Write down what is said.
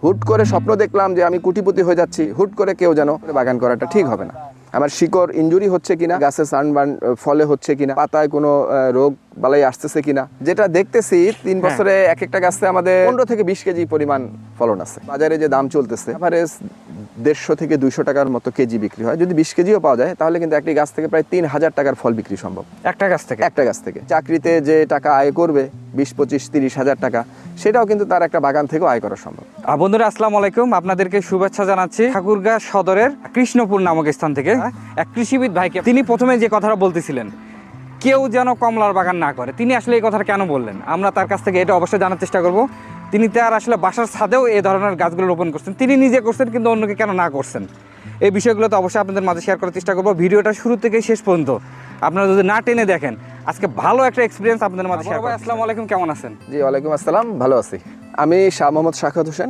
হুট করে স্বপ্ন দেখলাম যে আমি কোটিপতি হয়ে যাচ্ছি, হুট করে কেউ যেন বাগান করাটা ঠিক হবে না। আমার শিকড় ইনজুরি হচ্ছে কিনা, গাছে সানবার্ন ফলে হচ্ছে কিনা, পাতায় কোনো রোগ বালাই আসতেছে কিনা, যেটা দেখতেছি 3 বছরে এক একটা গাছে আমাদের 15 থেকে 20 কেজি পরিমাণ ফলন আছে। বাজারে যে দাম চলতেছে এভারেজ 150 থেকে 200 টাকার মতো কেজি বিক্রি হয়। যদি 20 কেজিও পাওয়া যায় তাহলে কিন্তু একটি গাছ থেকে প্রায় 3000 টাকার ফল বিক্রি সম্ভব। একটা গাছ থেকে চাকরিতে যে টাকা আয় করবে 20, 25, 30 হাজার টাকা, সেটাও কিন্তু তার একটা বাগান থেকেও আয় করা সম্ভব। বন্ধুরা আসসালামু আলাইকুম, আপনাদেরকে শুভেচ্ছা জানাচ্ছি ঠাকুরগাঁ সদরের কৃষ্ণপুর নামক স্থান থেকে। এক কৃষিবিদ ভাইকে তিনি প্রথমে যে কথাটা বলতেছিলেন, কেউ যেন কমলার বাগান না করে, তিনি আসলে এই কথাটা কেন বললেন আমরা তার কাছ থেকে এটা অবশ্যই জানার চেষ্টা করব। তিনি তার আসলে বাসার ছাদেও এই ধরনের গাছগুলো রোপণ করছেন, তিনি নিজে করছেন কিন্তু অন্যকে কেন না করছেন, এই বিষয়গুলো তো অবশ্যই আপনাদের মাঝে শেয়ার করার চেষ্টা করবো। ভিডিওটা শুরু থেকে শেষ পর্যন্ত আপনারা যদি না টেনে দেখেন, আজকে ভালো একটা এক্সপিরিয়েন্স আপনাদের মাঝে শেয়ার করব। আসসালামু আলাইকুম, কেমন আছেন? জি ওয়ালাইকুম আসসালাম, ভালো আছি। আমি শাহ মোহাম্মদ শাখাত হোসেন।